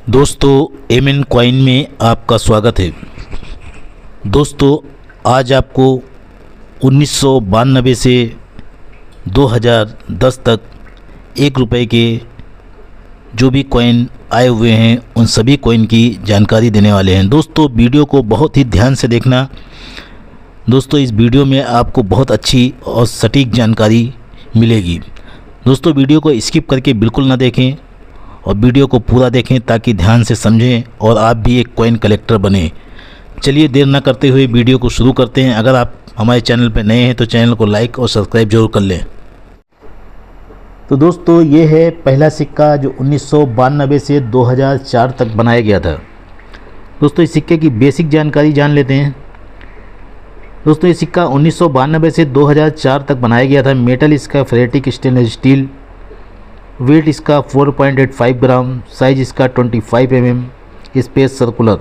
दोस्तों MN coin में आपका स्वागत है। दोस्तों आज आपको 1992 से 2010 तक 1 रुपये के जो भी कॉइन आए हुए हैं उन सभी कॉइन की जानकारी देने वाले हैं। दोस्तों वीडियो को बहुत ही ध्यान से देखना। दोस्तों इस वीडियो में आपको बहुत अच्छी और सटीक जानकारी मिलेगी। दोस्तों वीडियो को स्किप करके बिल्कुल ना देखें और वीडियो को पूरा देखें ताकि ध्यान से समझें और आप भी एक कॉइन कलेक्टर बने। चलिए देर ना करते हुए वीडियो को शुरू करते हैं। अगर आप हमारे चैनल पर नए हैं तो चैनल को लाइक और सब्सक्राइब जरूर कर लें। तो दोस्तों ये है पहला सिक्का जो 1992 से 2004 तक बनाया गया था। दोस्तों इस सिक्के की बेसिक जानकारी जान लेते हैं। दोस्तों ये सिक्का 1992 से 2004 तक बनाया गया था। मेटल इसका फेरेटिक स्टेनलेस स्टील, वेट इसका 4.85 ग्राम, साइज इसका 25 mm, स्पेस सर्कुलर।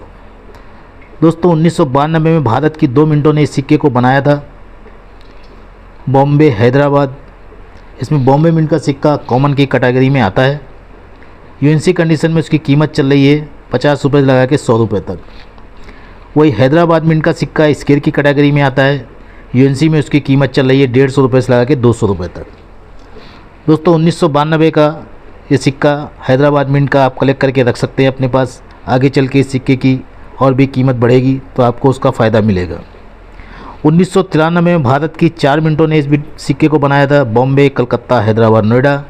दोस्तों 1992 में भारत की 2 मिनटों ने इस सिक्के को बनाया था। बॉम्बे हैदराबाद, इसमें बॉम्बे मिंट का सिक्का कॉमन की कैटेगरी में आता है। यूएनसी कंडीशन में उसकी कीमत चल रही है 50 रुपये लगा के 100 रुपये तक। वही हैदराबाद मिंट का सिक्का स्केयर की कैटेगरी में आता है। यूएनसी में उसकी कीमत चल रही है 150 रुपये से लगा के 200 रुपये तक। दोस्तों 1992 का ये सिक्का हैदराबाद मिंट का आप कलेक्ट करके रख सकते हैं अपने पास। आगे चल के इस सिक्के की और भी कीमत बढ़ेगी तो आपको उसका फ़ायदा मिलेगा। 1993 में भारत की 4 मिनटों ने इस सिक्के को बनाया था। बॉम्बे, कलकत्ता, हैदराबाद, नोएडा,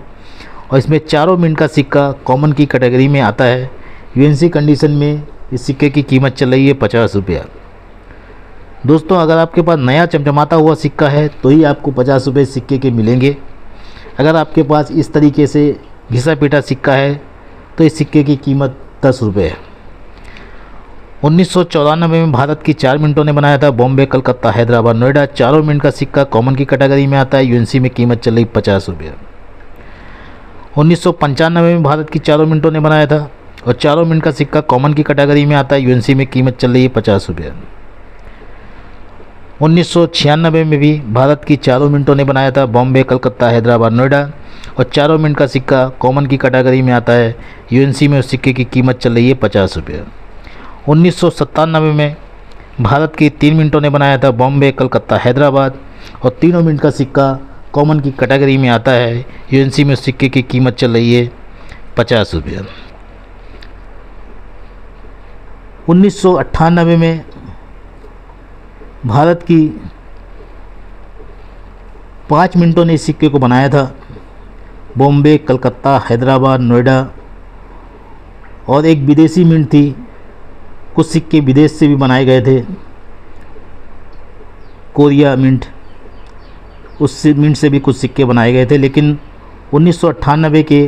और इसमें चारों मिनट का सिक्का कॉमन की कैटेगरी में आता है। यूएनसी कंडीशन में इस सिक्के की कीमत चल रही है 50 रुपया। दोस्तों अगर आपके पास नया चमचमाता हुआ सिक्का है तो ही आपको 50 रुपये सिक्के के मिलेंगे। अगर आपके पास इस तरीके से घिसा पीटा सिक्का है तो इस सिक्के की कीमत 10 रुपये है। 1994 में भारत की 4 मिनटों ने बनाया था। बॉम्बे, कलकत्ता, हैदराबाद, नोएडा, चारों मिनट का सिक्का कॉमन की कैटेगरी में आता है। यूएनसी में कीमत चल रही 50 रुपये। 1995 में भारत की 4 मिनटों ने बनाया था और चारों मिनट का सिक्का कॉमन की कैटेगरी में आता है। यूएनसी में कीमत चल रही है 50 रुपये। 1996 में भी भारत की 4 मिनटों ने बनाया था। बॉम्बे, कलकत्ता, हैदराबाद, नोएडा, और चारों मिनट का सिक्का कॉमन की कैटेगरी में आता है। यूएनसी में उस सिक्के की कीमत चल रही है 50 रुपये। 1997 में भारत की 3 मिनटों ने बनाया था। बॉम्बे, कलकत्ता, हैदराबाद, और तीनों मिनट का सिक्का कॉमन की कैटेगरी में आता है। यूएनसी में उस सिक्के की कीमत चल रही है 50 रुपये। 1998 में भारत की 5 मिनटों ने इस सिक्के को बनाया था। बॉम्बे, कलकत्ता, हैदराबाद, नोएडा, और एक विदेशी मिंट थी। कुछ सिक्के विदेश से भी बनाए गए थे। कोरिया मिंट, उस मिंट से भी कुछ सिक्के बनाए गए थे। लेकिन 1998 के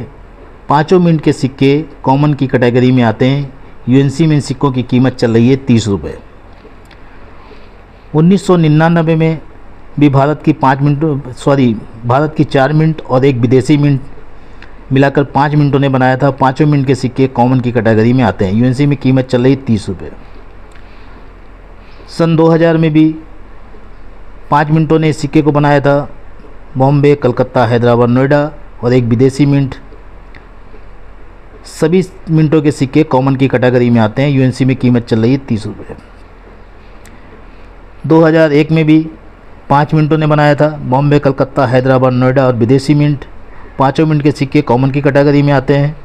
5 मिनट के सिक्के कॉमन की कैटेगरी में आते हैं। यूएनसी में इन सिक्कों की कीमत चल रही है 30 रुपये। 1999 में भी भारत की 4 मिनट और एक विदेशी मिंट मिलाकर 5 मिनटों ने बनाया था। 5 मिनट के सिक्के कॉमन की कैटेगरी में आते हैं। यूएनसी में कीमत चल रही 30 रुपये। सन 2000 में भी 5 मिनटों ने इस सिक्के को बनाया था। बॉम्बे, कलकत्ता, हैदराबाद, नोएडा, और एक विदेशी मिंट। सभी मिनटों के सिक्के कॉमन की कैटेगरी में आते हैं। यूएनसी में कीमत चल रही है 30 रुपये। 2001 में भी 5 मिनटों ने बनाया था। बॉम्बे, कलकत्ता, हैदराबाद, नोएडा, और विदेशी मिंट। 5 मिनट के सिक्के कॉमन की कैटेगरी में आते हैं।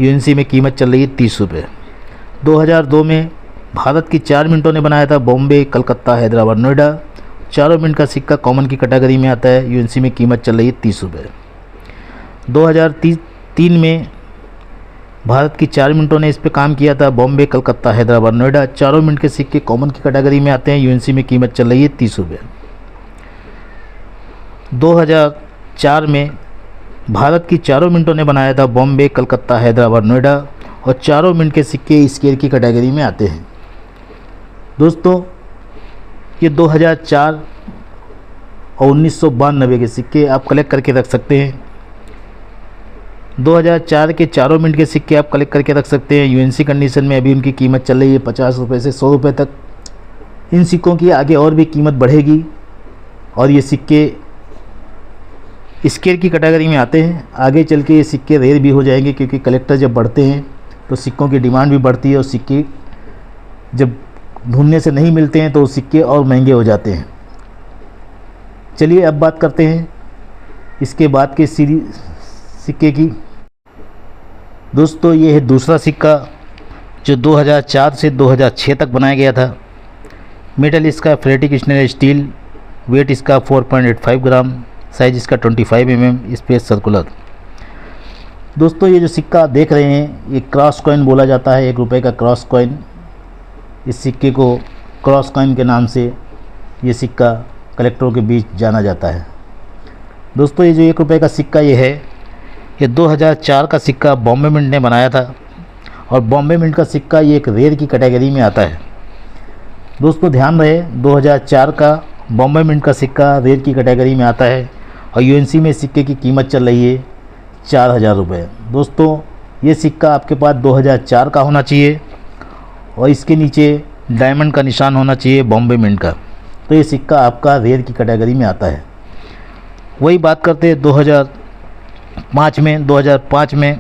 यूएनसी में कीमत चल रही है 30 रुपये। 2002 में भारत की 4 मिनटों ने बनाया था। बॉम्बे, कलकत्ता, हैदराबाद, नोएडा, चारों मिनट का सिक्का कॉमन की कैटेगरी में आता है। यूएनसी में कीमत चल रही है 30 रुपये। 2003 में भारत की 4 मिनटों ने इस पे काम किया था। बॉम्बे, कलकत्ता, हैदराबाद, नोएडा, चारों मिनट के सिक्के कॉमन की कैटेगरी में आते हैं। यूएनसी में कीमत चल रही है 30 रुपये। 2004 में भारत की 4 मिनटों ने बनाया था। बॉम्बे, कलकत्ता, हैदराबाद, नोएडा, और चारों मिनट के सिक्के स्केयर की कैटेगरी में आते हैं। दोस्तों ये 2004 और 1992 के सिक्के आप कलेक्ट करके रख सकते हैं। 2004 के चारों मिनट के सिक्के आप कलेक्ट करके रख सकते हैं। यूएनसी कंडीशन में अभी उनकी कीमत चल रही है 50 रुपये से 100 रुपये तक। इन सिक्कों की आगे और भी कीमत बढ़ेगी और ये सिक्के स्केयर की कैटेगरी में आते हैं। आगे चल के ये सिक्के रेयर भी हो जाएंगे क्योंकि कलेक्टर जब बढ़ते हैं तो सिक्कों की डिमांड भी बढ़ती है और सिक्के जब ढूंढने से नहीं मिलते हैं तो सिक्के और महंगे हो जाते हैं। चलिए अब बात करते हैं इसके बाद के सिक्के की। दोस्तों ये है दूसरा सिक्का जो 2004 से 2006 तक बनाया गया था। मेटल इसका फेरेटिक स्टेनलेस स्टील, वेट इसका 4.85 ग्राम, साइज इसका 25 mm, स्पेस सर्कुलर। दोस्तों ये जो सिक्का आप देख रहे हैं ये क्रॉस कॉइन बोला जाता है, 1 रुपये का क्रॉस कॉइन। इस सिक्के को क्रॉस कॉइन के नाम से ये सिक्का कलेक्टरों के बीच जाना जाता है। दोस्तों ये जो 1 रुपये का सिक्का ये है, ये 2004 का सिक्का बॉम्बे मिंट ने बनाया था और बॉम्बे मिंट का सिक्का ये एक रेयर की कैटेगरी में आता है। दोस्तों ध्यान रहे 2004 का बॉम्बे मिंट का सिक्का रेयर की कैटेगरी में आता है और यूएनसी में सिक्के की कीमत चल रही है 4000 रुपये। दोस्तों ये सिक्का आपके पास 2004 का होना चाहिए और इसके नीचे डायमंड का निशान होना चाहिए बॉम्बे मिंट का, तो ये सिक्का आपका रेयर की कैटेगरी में आता है। वही बात करते हैं 2005 में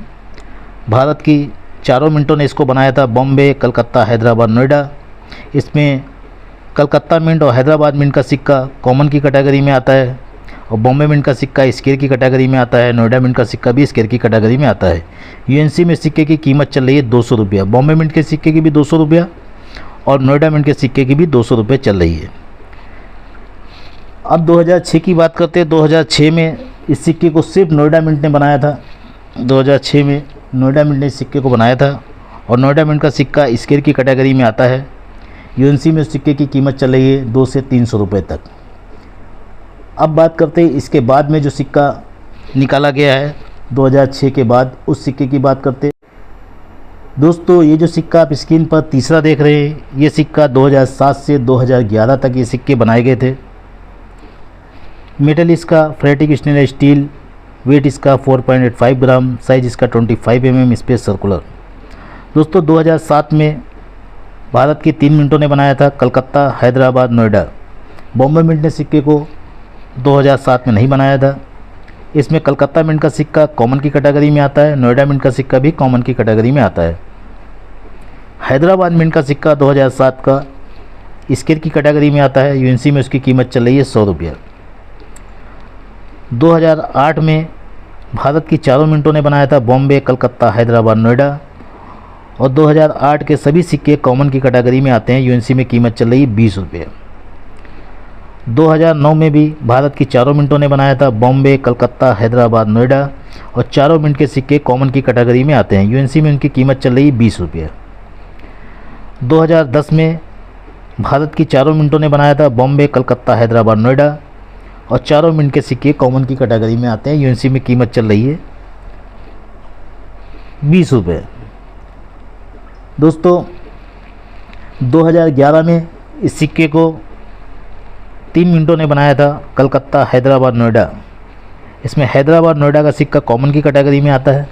भारत की चारों मिंटों ने इसको बनाया था, बॉम्बे, कलकत्ता, हैदराबाद, नोएडा। इसमें कलकत्ता मिंट और हैदराबाद मिंट का सिक्का कॉमन की कैटेगरी में आता है और बॉम्बे मिंट का सिक्का स्केयर की कैटेगरी में आता है, नोएडा मिंट का सिक्का भी स्केयर की कैटेगरी में आता है। यूएनसी में सिक्के की कीमत चल रही है 200 रुपया, बॉम्बे मिंट के सिक्के की भी 200 रुपया और नोएडा मिंट के सिक्के की भी 200 रुपये चल रही है। अब 2006 की बात करते हैं। 2006 में इस सिक्के को सिर्फ नोएडा मिंट ने बनाया था। 2006 में नोएडा मिंट ने इस सिक्के को बनाया था और नोएडा मिंट का सिक्का स्केयर की कैटेगरी में आता है। यूएनसी में उस सिक्के की कीमत चल रही है 200 से 300 रुपये तक। अब बात करते हैं इसके बाद में जो सिक्का निकाला गया है 2006 के बाद, उस सिक्के की बात करते हैं। दोस्तों ये जो सिक्का आप स्क्रीन पर तीसरा देख रहे हैं, ये सिक्का 2007 से 2011 तक ये सिक्के बनाए गए थे। मेटल इसका फेरेटिक स्टेनलेस स्टील, वेट इसका 4.85 ग्राम, साइज इसका 25 mm, स्पेस सर्कुलर। दोस्तों 2007 में भारत की 3 मिंटों ने बनाया था, कलकत्ता, हैदराबाद, नोएडा। बॉम्बे मिंट ने सिक्के को 2007 में नहीं बनाया था। इसमें कलकत्ता मिंट का सिक्का कॉमन की कैटेगरी में आता है, नोएडा मिंट का सिक्का भी कॉमन की कैटेगरी में आता है। हैदराबाद मिंट का सिक्का 2007 का स्केयर की कैटेगरी में आता है। यूएनसी में उसकी कीमत चल रही है 100 रुपया। 2008 में भारत की चारों मिंटों ने बनाया था, बॉम्बे, कलकत्ता, हैदराबाद, नोएडा। और 2008 के सभी सिक्के कॉमन की कैटेगरी में आते हैं। यूएनसी में कीमत चल रही है 20 रुपये। 2009 में भी भारत की चारों मिंटों ने बनाया था, बॉम्बे, कलकत्ता, हैदराबाद, नोएडा। और चारों मिंट के सिक्के कॉमन की कैटेगरी में आते हैं। यूएनसी में उनकी कीमत चल रही है 20 रुपये। 2010 में भारत की चारों मिंटों ने बनाया था, बॉम्बे, कलकत्ता, हैदराबाद, नोएडा। और चारों मिंट के सिक्के कॉमन की कैटेगरी में आते हैं। यूएनसी में कीमत चल रही है 20 रुपये। दोस्तों 2011 में इस सिक्के को 3 मिंटों ने बनाया था, कलकत्ता, हैदराबाद, नोएडा। इसमें हैदराबाद, नोएडा का सिक्का कॉमन की कैटेगरी में आता है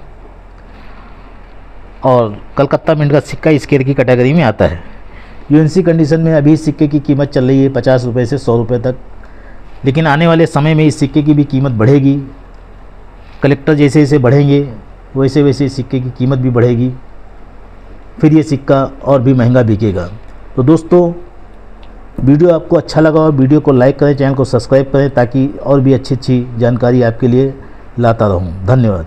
और कलकत्ता मिंट का सिक्का स्केयर की कैटेगरी में आता है। यूएनसी कंडीशन में अभी सिक्के की कीमत चल रही है 50 रुपये से 100 रुपये तक, लेकिन आने वाले समय में इस सिक्के की भी कीमत बढ़ेगी। कलेक्टर जैसे जैसे बढ़ेंगे वैसे वैसे सिक्के की कीमत भी बढ़ेगी, फिर ये सिक्का और भी महंगा बिकेगा। तो दोस्तों वीडियो आपको अच्छा लगा और वीडियो को लाइक करें, चैनल को सब्सक्राइब करें ताकि और भी अच्छी अच्छी जानकारी आपके लिए लाता रहूं। धन्यवाद।